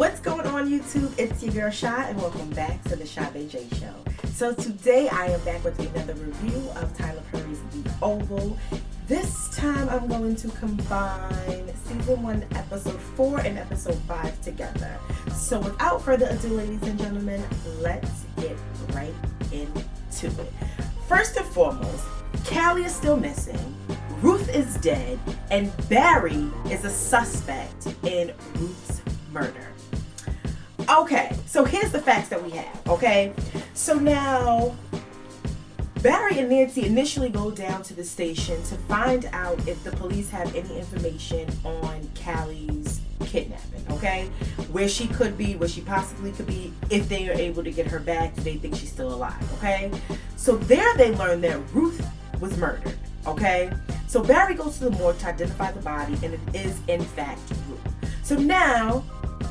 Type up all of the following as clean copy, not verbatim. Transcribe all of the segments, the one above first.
What's going on, YouTube? It's your girl Sha, and welcome back to the Shaa'Vaee Show. So today I am back with another review of Tyler Perry's The Oval. This time I'm going to combine season 1 episode 4 and episode 5 together. So without further ado, ladies and gentlemen, let's get right into it. First and foremost, Callie is still missing, Ruth is dead, and Barry is a suspect in Ruth's murder. Okay, so here's the facts that we have, okay? So now, Barry and Nancy initially go down to the station to find out if the police have any information on Callie's kidnapping, okay? Where she could be, where she possibly could be, if they are able to get her back, do they think she's still alive, okay? So there they learn that Ruth was murdered, okay? So Barry goes to the morgue to identify the body, and it is in fact Ruth. So now,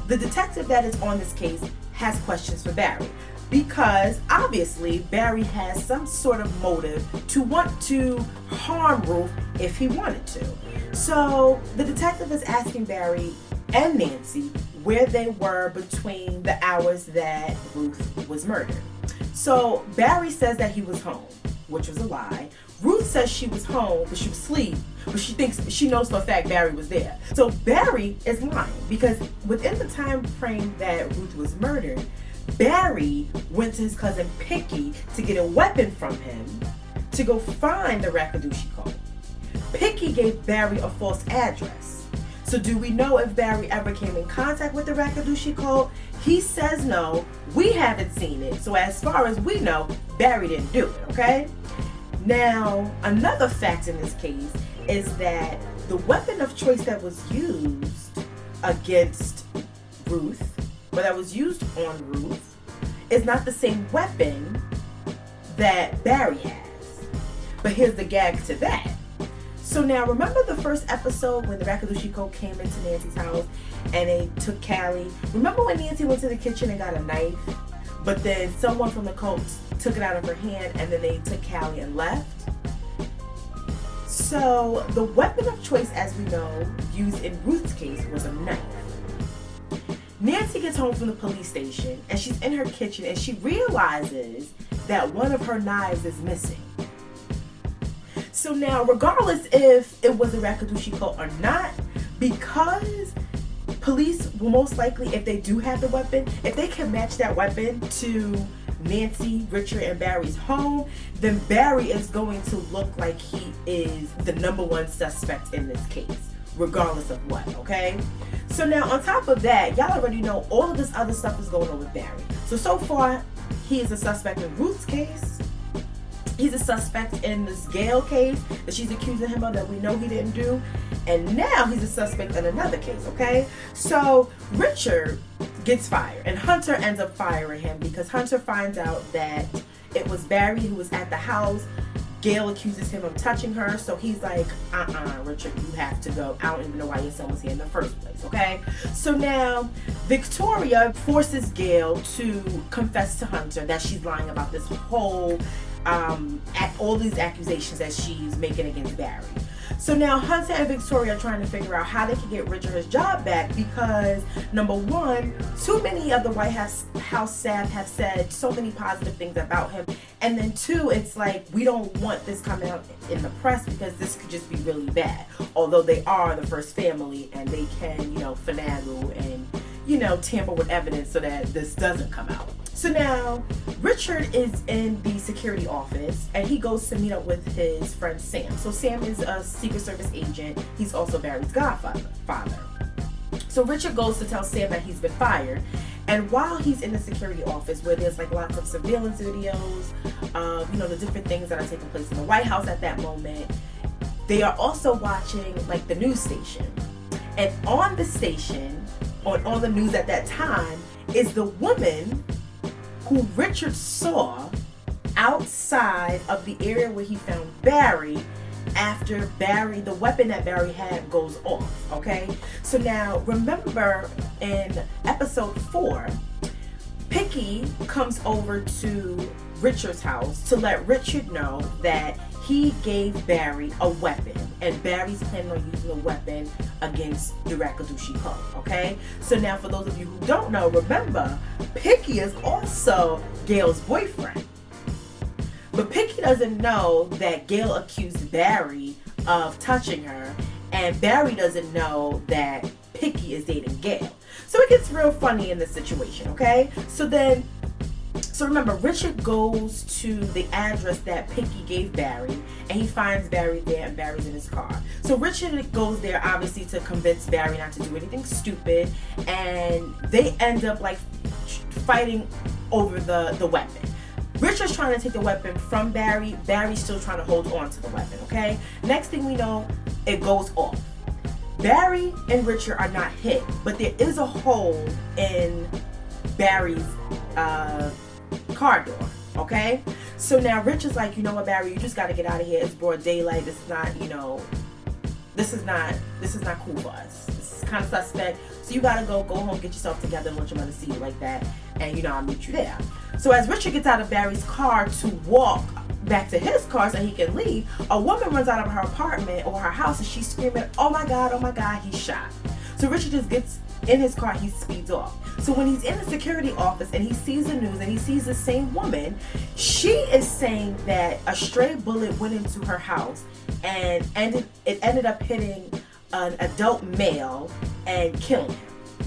the detective that is on this case has questions for Barry, because obviously Barry has some sort of motive to want to harm Ruth if he wanted to. So the detective is asking Barry and Nancy where they were between the hours that Ruth was murdered. So Barry says that he was home, which was a lie. Ruth says she was home, but she was asleep, but she knows for a fact Barry was there. So Barry is lying, because within the time frame that Ruth was murdered, Barry went to his cousin Picky to get a weapon from him to go find the Rakadushi cult. Picky gave Barry a false address. So do we know if Barry ever came in contact with the Rakadushi cult? He says no. We haven't seen it. So as far as we know, Barry didn't do it, okay? Now, another fact in this case is that the weapon of choice that was used against Ruth, or that was used on Ruth, is not the same weapon that Barry has. But here's the gag to that. So now, remember the first episode when the Rakadushi cult came into Nancy's house and they took Callie? Remember when Nancy went to the kitchen and got a knife, but then someone from the cult took it out of her hand and then they took Callie and left? So the weapon of choice, as we know, used in Ruth's case was a knife. Nancy gets home from the police station and she's in her kitchen and she realizes that one of her knives is missing. So now, regardless if it was a Rakadushi cult or not, because police will most likely, if they do have the weapon, if they can match that weapon to Nancy, Richard, and Barry's home, then Barry is going to look like he is the #1 suspect in this case, regardless of what, okay? So now, on top of that, y'all already know all of this other stuff is going on with Barry. So far, he is a suspect in Ruth's case. He's a suspect in this Gail case that she's accusing him of that we know he didn't do. And now he's a suspect in another case, okay? So Richard gets fired and Hunter ends up firing him because Hunter finds out that it was Barry who was at the house. Gail accuses him of touching her, so he's like, Richard, you have to go. I don't even know why your son was here in the first place, okay? So now, Victoria forces Gail to confess to Hunter that she's lying about this whole, all these accusations that she's making against Barry. So now Hunter and Victoria are trying to figure out how they can get Richard his job back because, #1, too many of the White House staff have said so many positive things about him. And then 2, it's like, we don't want this coming out in the press because this could just be really bad. Although they are the first family and they can, finagle and, tamper with evidence so that this doesn't come out. So now, Richard is in the security office and he goes to meet up with his friend Sam. So Sam is a Secret Service agent. He's also Barry's godfather. So Richard goes to tell Sam that he's been fired. And while he's in the security office, where there's like lots of surveillance videos of, the different things that are taking place in the White House at that moment, they are also watching like the news station. And on the station, on the news at that time, is the woman who Richard saw outside of the area where he found Barry after the weapon that Barry had goes off, okay? So now, remember in episode 4, Picky comes over to Richard's house to let Richard know that he gave Barry a weapon and Barry's planning on using the weapon against the Rakadushi Ko, okay? So now for those of you who don't know, remember, Picky is also Gail's boyfriend. But Picky doesn't know that Gail accused Barry of touching her, and Barry doesn't know that Picky is dating Gail. So it gets real funny in this situation, okay? So remember, Richard goes to the address that Picky gave Barry, and he finds Barry there, and Barry's in his car. So Richard goes there, obviously, to convince Barry not to do anything stupid, and they end up, like, fighting over the weapon. Richard's trying to take the weapon from Barry. Barry's still trying to hold on to the weapon, okay? Next thing we know, it goes off. Barry and Richard are not hit, but there is a hole in Barry's car door, okay? So now Richard's like, you know what, Barry, you just got to get out of here. It's broad daylight. This is not, this is not cool for us. This is kind of suspect. So you got to go home, get yourself together, and let your mother see you like that. And, I'll meet you there. So as Richard gets out of Barry's car to walk back to his car so he can leave, a woman runs out of her apartment or her house, and she's screaming, oh my God, he's shot. So Richard just gets in his car, he speeds off. So when he's in the security office and he sees the news and he sees the same woman, she is saying that a stray bullet went into her house and it ended up hitting an adult male and killing him.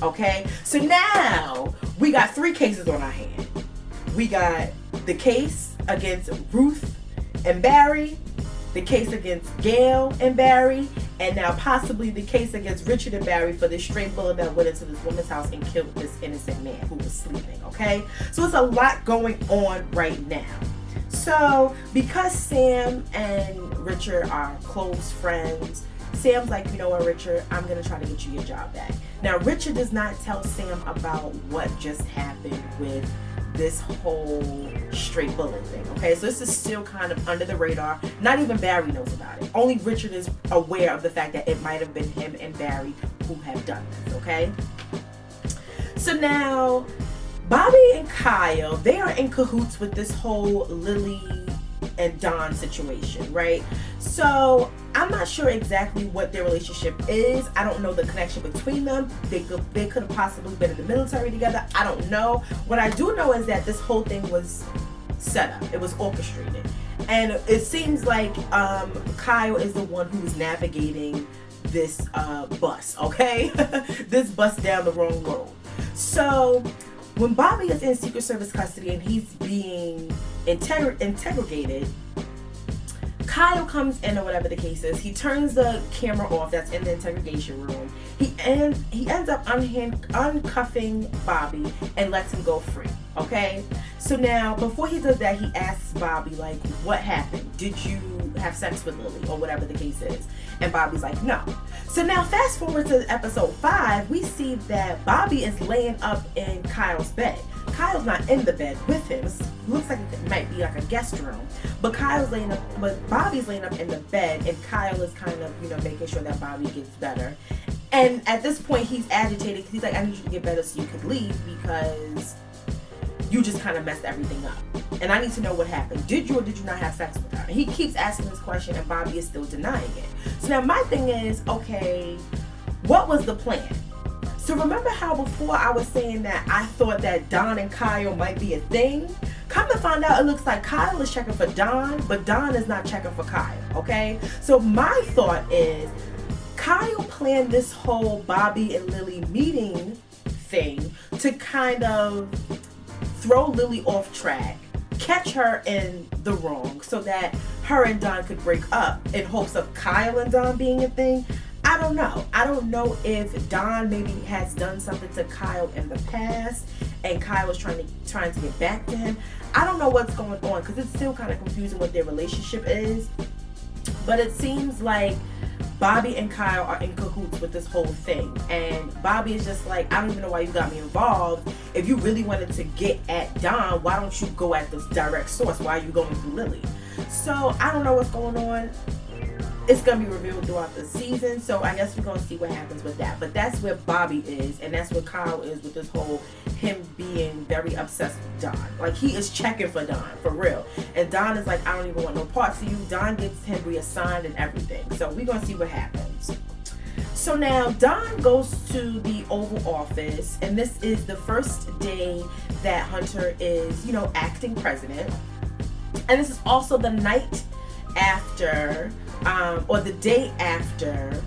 Okay? So now we got 3 cases on our hand. We got the case against Ruth and Barry, the case against Gail and Barry, and now possibly the case against Richard and Barry for this stray bullet that went into this woman's house and killed this innocent man who was sleeping, okay? So it's a lot going on right now. So because Sam and Richard are close friends, Sam's like, you know what, Richard, I'm going to try to get you your job back. Now, Richard does not tell Sam about what just happened with this whole straight bullet thing, okay? So this is still kind of under the radar. Not even Barry knows about it. Only Richard is aware of the fact that it might have been him and Barry who have done this, okay? So now, Bobby and Kyle, they are in cahoots with this whole Lily and Don situation, right? So I'm not sure exactly what their relationship is. I don't know the connection between them. They could have possibly been in the military together. I don't know. What I do know is that this whole thing was set up. It was orchestrated. And it seems like Kyle is the one who is navigating this bus, okay? This bus down the wrong road. So when Bobby is in Secret Service custody and he's being interrogated, Kyle comes in, or whatever the case is. He turns the camera off that's in the interrogation room. He ends up uncuffing Bobby and lets him go free, okay? So now, before he does that, he asks Bobby, like, what happened? Did you have sex with Lily, or whatever the case is? And Bobby's like, no. So now, fast forward to episode 5, we see that Bobby is laying up in Kyle's bed. Kyle's not in the bed with him. It looks like it might be like a guest room. But Bobby's laying up in the bed, and Kyle is kind of, making sure that Bobby gets better. And at this point, he's agitated because he's like, I need you to get better so you could leave because you just kind of messed everything up. And I need to know what happened. Did you or did you not have sex with her? And he keeps asking this question, and Bobby is still denying it. So now my thing is, okay, what was the plan? So remember how before I was saying that I thought that Don and Kyle might be a thing? Come to find out, it looks like Kyle is checking for Don, but Don is not checking for Kyle, okay? So my thought is, Kyle planned this whole Bobby and Lily meeting thing to kind of throw Lily off track, catch her in the wrong so that her and Don could break up in hopes of Kyle and Don being a thing. I don't know. I don't know if Don maybe has done something to Kyle in the past and Kyle is trying to get back to him. I don't know what's going on because it's still kind of confusing what their relationship is. But it seems like Bobby and Kyle are in cahoots with this whole thing. And Bobby is just like, I don't even know why you got me involved. If you really wanted to get at Don, why don't you go at this direct source? Why are you going through Lily? So I don't know what's going on. it's going to be revealed throughout the season, so I guess we're going to see what happens with that. But that's where Bobby is, and that's where Kyle is with this whole him being very obsessed with Don. Like, he is checking for Don, for real. And Don is like, I don't even want no parts of you. Don gets him reassigned and everything. So we're going to see what happens. So now Don goes to the Oval Office, and this is the first day that Hunter is, acting president. And this is also the night after, or the day after,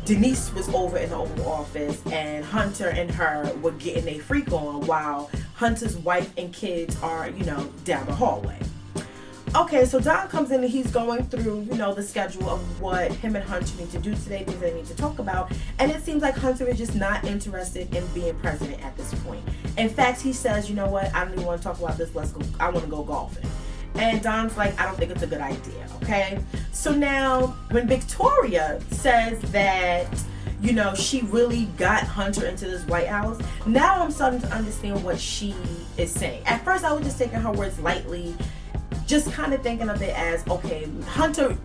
Denise was over in the Oval Office and Hunter and her were getting a freak on while Hunter's wife and kids are, down the hallway. Okay, so Don comes in and he's going through, the schedule of what him and Hunter need to do today, things they need to talk about. And it seems like Hunter is just not interested in being president at this point. In fact, he says, you know what, I don't even want to talk about this, let's go, I want to go golfing. And Don's like, I don't think it's a good idea, okay? So now, when Victoria says that, she really got Hunter into this White House, now I'm starting to understand what she is saying. At first, I was just taking her words lightly, just kind of thinking of it as, okay, Hunter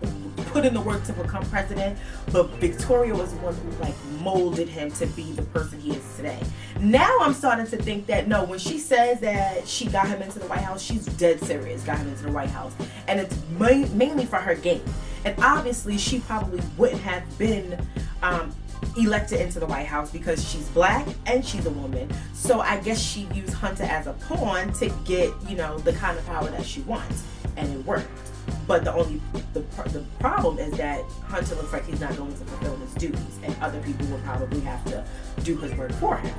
put in the work to become president, but Victoria was the one who molded him to be the person he is today. Now I'm starting to think that no, when she says that she got him into the White House, she's dead serious, got him into the White House, and it's mainly for her gain. And obviously she probably wouldn't have been elected into the White House because she's black and she's a woman. So I guess she used Hunter as a pawn to get, the kind of power that she wants, and it worked. But the problem is that Hunter looks like he's not going to fulfill his duties, and other people will probably have to do his work for him.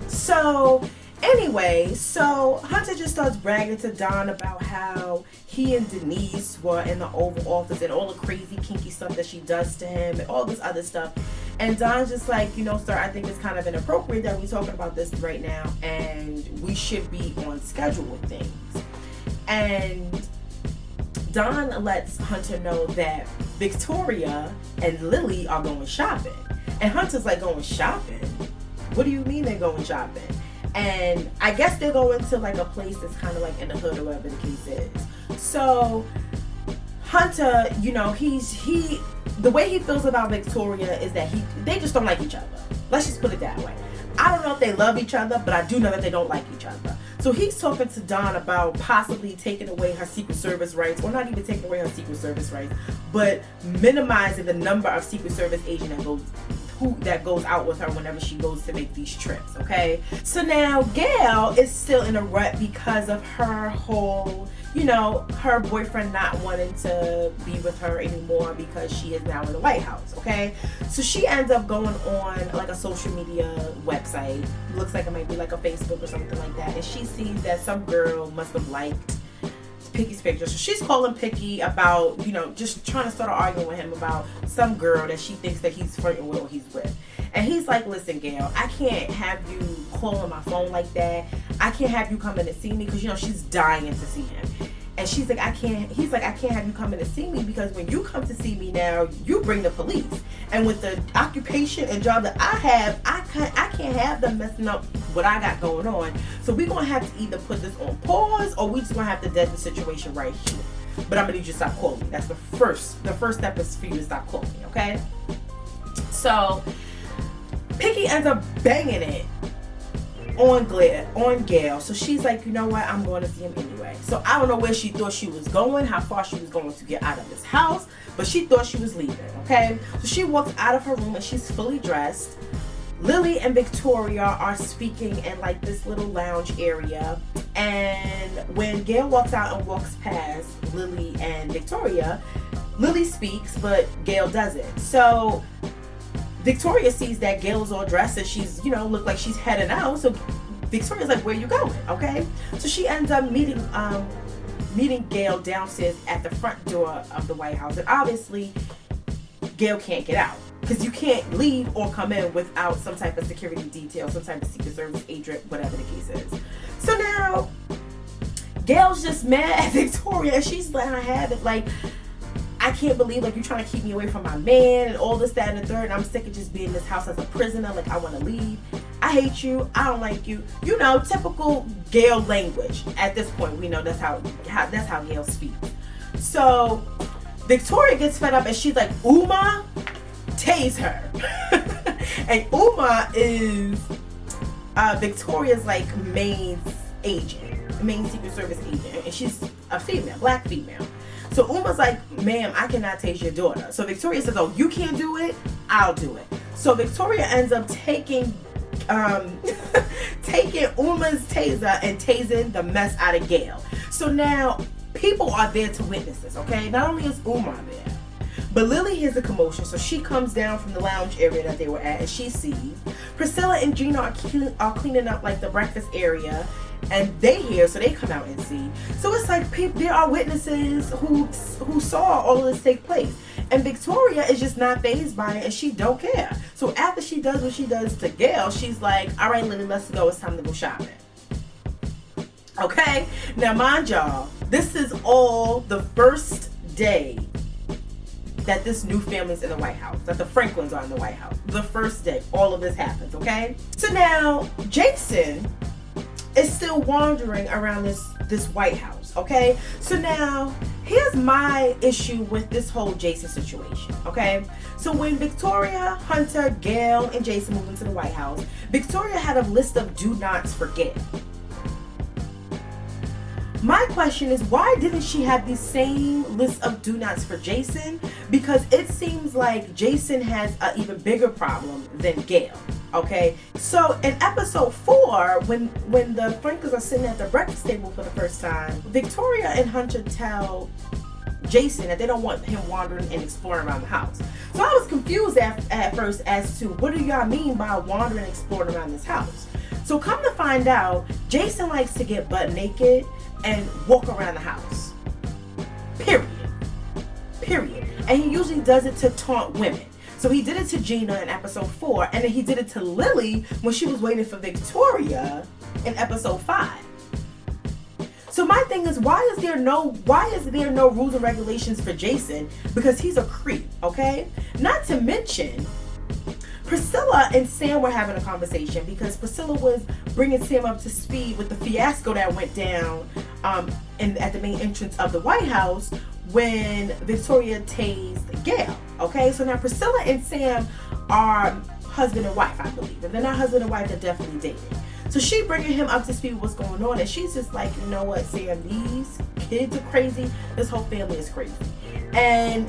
So anyway, Hunter just starts bragging to Don about how he and Denise were in the Oval Office and all the crazy kinky stuff that she does to him and all this other stuff. And Don's just like, sir, I think it's kind of inappropriate that we're talking about this right now, and we should be on schedule with things. And Don lets Hunter know that Victoria and Lily are going shopping. And Hunter's like, going shopping? What do you mean they're going shopping? And I guess they're going to a place that's kind of in the hood or whatever the case is. So Hunter, the way he feels about Victoria is that they just don't like each other. Let's just put it that way. I don't know if they love each other, but I do know that they don't like each other. So he's talking to Don about possibly taking away her Secret Service rights, or not even taking away her Secret Service rights, but minimizing the number of Secret Service agents that goes out with her whenever she goes to make these trips, okay? So now Gail is still in a rut because of her whole, her boyfriend not wanting to be with her anymore because she is now in the White House, okay? So she ends up going on a social media website. Looks like it might be a Facebook or something like that. And she sees that some girl must have liked Picky's picture. So she's calling Picky about, just trying to start an argument with him about some girl that she thinks that he's flirting with or he's with. And he's like, listen, Gail, I can't have you calling my phone like that. I can't have you coming to see me because, she's dying to see him. And she's like, he's like, I can't have you coming to see me because when you come to see me now, you bring the police. And with the occupation and job that I have, I can't have them messing up what I got going on. So we're going to have to either put this on pause or we just going to have to dead the situation right here. But I'm going to need you to stop calling me. That's the first step is for you to stop calling me, okay? So Picky ends up banging it on Gail. So she's like, you know what, I'm going to see him anyway. So I don't know where she thought she was going, how far she was going to get out of this house, but she thought she was leaving, okay? So she walks out of her room and she's fully dressed. Lily and Victoria are speaking in this little lounge area, and when Gail walks out and walks past Lily and Victoria, Lily speaks but Gail doesn't. So Victoria sees that Gail's all dressed and she's, look like she's heading out. So Victoria's like, where you going? Okay. So she ends up meeting Gail downstairs at the front door of the White House. And obviously Gail can't get out because you can't leave or come in without some type of security detail, some type of Secret Service agent, whatever the case is. So now Gail's just mad at Victoria and she's letting her have it. I can't believe you're trying to keep me away from my man and all this, that, and the third. And I'm sick of just being in this house as a prisoner. I want to leave. I hate you. I don't like you. Typical Gail language. At this point, we know that's how Gail speaks. So Victoria gets fed up and she's like, Uma, tase her. And Uma is Victoria's like main agent, main Secret Service agent, and she's a female, black female. So Uma's like, ma'am, I cannot tase your daughter. So Victoria says, oh, you can't do it? I'll do it. So Victoria ends up taking taking Uma's taser and tasing the mess out of Gail. So now people are there to witness this, okay? Not only is Uma there, but Lily hears the commotion, so she comes down from the lounge area that they were at, and she sees Priscilla and Gina are cleaning up like the breakfast area, and they hear, so they come out and see. So it's like there are witnesses who saw all of this take place, and Victoria is just not fazed by it, and she don't care. So after she does what she does to Gail, she's like, all right, Lily, let's go. It's time to go shopping. Okay? Now, mind y'all, this is all the first day that this new family's in the White House, that the Franklins are in the White House. The first day all of this happens, okay? So now, Jason is still wandering around this White House, okay? So now, here's my issue with this whole Jason situation, okay? So when Victoria, Hunter, Gail, and Jason moved into the White House, Victoria had a list of do nots for Gail. My question is, why didn't she have the same list of do nots for Jason? Because it seems like Jason has an even bigger problem than Gail, okay? So in episode 4, when the Franklins are sitting at the breakfast table for the first time, Victoria and Hunter tell Jason that they don't want him wandering and exploring around the house. So I was confused at first as to what do y'all mean by wandering and exploring around this house? So come to find out, Jason likes to get butt naked and walk around the house. Period. And he usually does it to taunt women. So he did it to Gina in episode 4, and then he did it to Lily when she was waiting for Victoria in episode 5. So my thing is, why is there no rules and regulations for Jason? Because he's a creep, okay? Not to mention, Priscilla and Sam were having a conversation because Priscilla was bringing Sam up to speed with the fiasco that went down at the main entrance of the White House when Victoria tased Gail. Okay, so now Priscilla and Sam are husband and wife, I believe. If they're not husband and wife, they're definitely dating. So she bringing him up to speed with what's going on, and she's just like, you know what, Sam, these kids are crazy. This whole family is crazy. And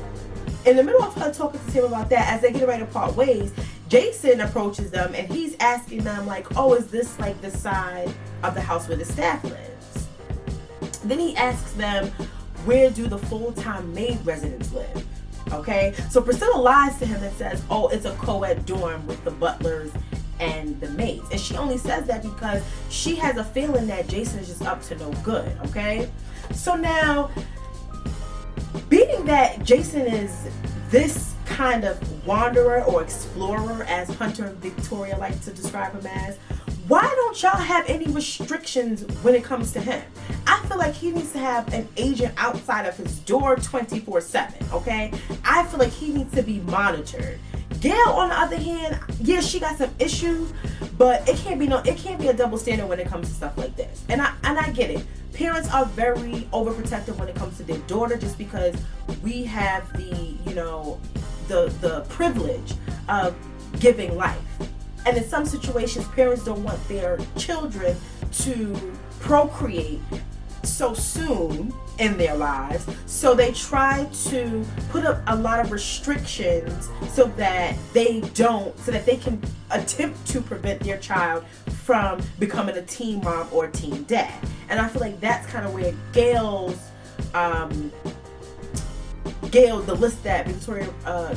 in the middle of her talking to Sam about that, as they get ready to part ways, Jason approaches them and he's asking them like, oh, is this like the side of the house where the staff lives? Then he asks them, where do the full-time maid residents live? Okay, so Priscilla lies to him and says, oh, it's a co-ed dorm with the butlers and the maids. And she only says that because she has a feeling that Jason is just up to no good, okay? So now, being that Jason is this kind of wanderer or explorer, as Hunter and Victoria like to describe him as, why don't y'all have any restrictions when it comes to him? I feel like he needs to have an agent outside of his door 24/7, okay? I feel like he needs to be monitored. Gail, on the other hand, yeah, she got some issues, but it can't be a double standard when it comes to stuff like this. And I get it. Parents are very overprotective when it comes to their daughter just because we have the privilege of giving life. And in some situations, parents don't want their children to procreate so soon in their lives, so they try to put up a lot of restrictions so that they can attempt to prevent their child from becoming a teen mom or a teen dad. And I feel like that's kind of where the list that Victoria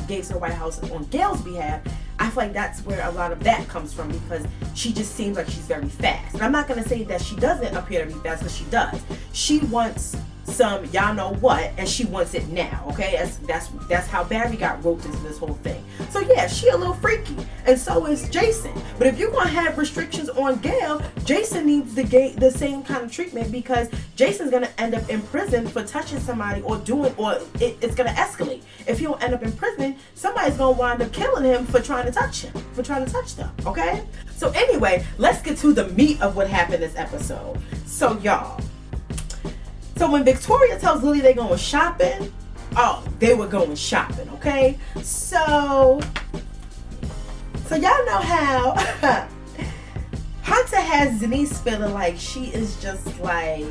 gave to the White House on Gail's behalf, I feel like that's where a lot of that comes from, because she just seems like she's very fast. And I'm not going to say that she doesn't appear to be fast, because she does. She wants some y'all know what, and she wants it now, okay? That's how Barry got roped into this whole thing. So yeah, she a little freaky, and so is Jason. But if you're going to have restrictions on Gail, Jason needs the same kind of treatment, because Jason's going to end up in prison for touching somebody or it's going to escalate. If he don't end up in prison, somebody's going to wind up killing him for trying to touch them, okay? So anyway, let's get to the meat of what happened this episode. So y'all, so when Victoria tells Lily they're going shopping, Oh, they were going shopping, okay? So y'all know how Hunter has Denise feeling like she is just like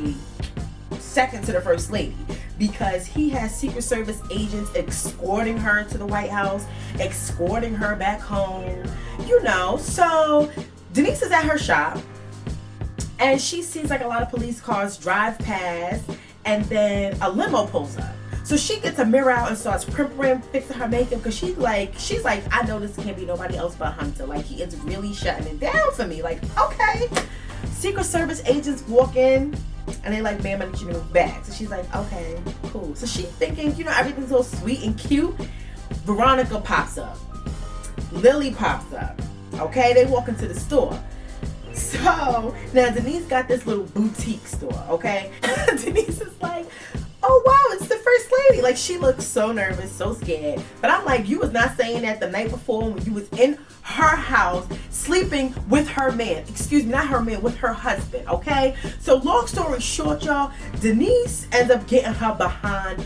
second to the first lady, because he has Secret Service agents escorting her to the White House, escorting her back home, you know. So Denise is at her shop and she sees like a lot of police cars drive past, and then a limo pulls up. So she gets a mirror out and starts primpering, fixing her makeup, because she's like, I know this can't be nobody else but Hunter. Like, he is really shutting it down for me. Like, okay. Secret Service agents walk in and they like, ma'am, I need you to move back. So she's like, okay, cool. So she's thinking, you know, everything's so sweet and cute. Veronica pops up. Lily pops up. Okay, they walk into the store. So now Denise got this little boutique store, okay? Denise is like, oh wow, it's the first lady. Like, she looks so nervous, so scared. But I'm like, you was not saying that the night before when you was in her house sleeping with her man. Excuse me, not her man, with her husband, okay? So long story short, y'all, Denise ends up getting her behind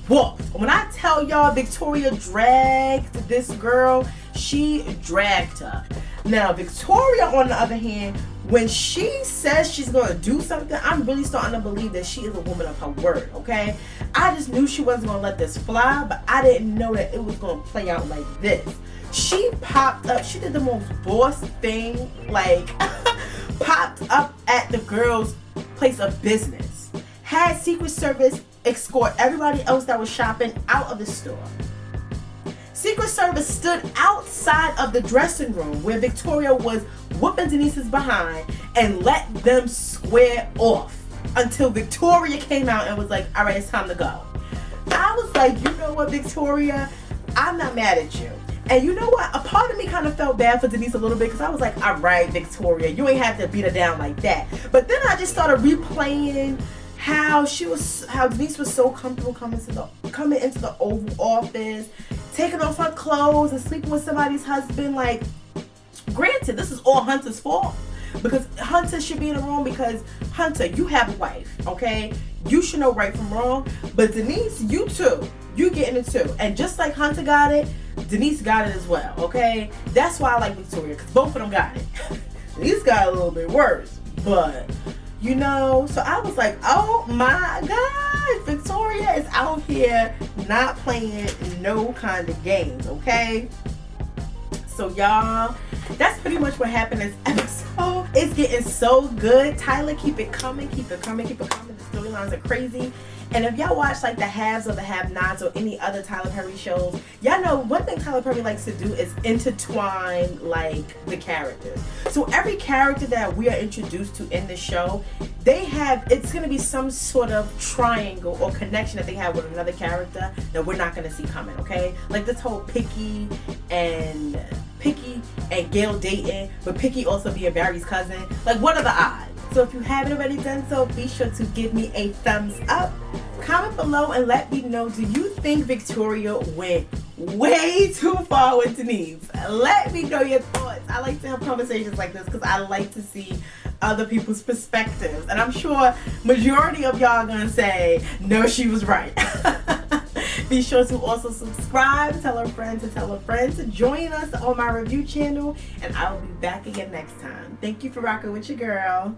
whooped. When I tell y'all Victoria dragged this girl, she dragged her. Now, Victoria, on the other hand, when she says she's going to do something, I'm really starting to believe that she is a woman of her word, okay? I just knew she wasn't going to let this fly, but I didn't know that it was going to play out like this. She popped up. She did the most boss thing, like, popped up at the girl's place of business. Had Secret Service escort everybody else that was shopping out of the store. Secret Service stood outside of the dressing room where Victoria was whooping Denise's behind and let them square off until Victoria came out and was like, all right, it's time to go. I was like, you know what, Victoria, I'm not mad at you. And you know what? A part of me kind of felt bad for Denise a little bit, because I was like, all right, Victoria, you ain't have to beat her down like that. But then I just started replaying how Denise was so comfortable coming into the Oval Office, taking off her clothes and sleeping with somebody's husband. Like, granted, this is all Hunter's fault, because Hunter should be in the room, because Hunter, you have a wife, okay? You should know right from wrong. But Denise, you too. You getting it too. And just like Hunter got it, Denise got it as well, okay? That's why I like Victoria, because both of them got it. Denise got a little bit worse, but you know, so I was like, oh my God, Victoria is out here not playing no kind of games, okay? So y'all, that's pretty much what happened in this episode. It's getting so good. Tyler, keep it coming, keep it coming, keep it coming. The storylines are crazy. And if y'all watch like the haves or the have-nots or any other Tyler Perry shows, y'all know one thing Tyler Perry likes to do is intertwine like the characters. So every character that we are introduced to in the show, it's going to be some sort of triangle or connection that they have with another character that we're not going to see coming, okay? Like this whole Picky and Gail dating, but Picky also being Barry's cousin. Like, what are the odds? So if you haven't already done so, be sure to give me a thumbs up. Comment below and let me know, do you think Victoria went way too far with Denise? Let me know your thoughts. I like to have conversations like this because I like to see other people's perspectives. And I'm sure majority of y'all are going to say, no, she was right. Be sure to also subscribe, tell a friend to tell a friend to join us on my review channel. And I will be back again next time. Thank you for rocking with your girl.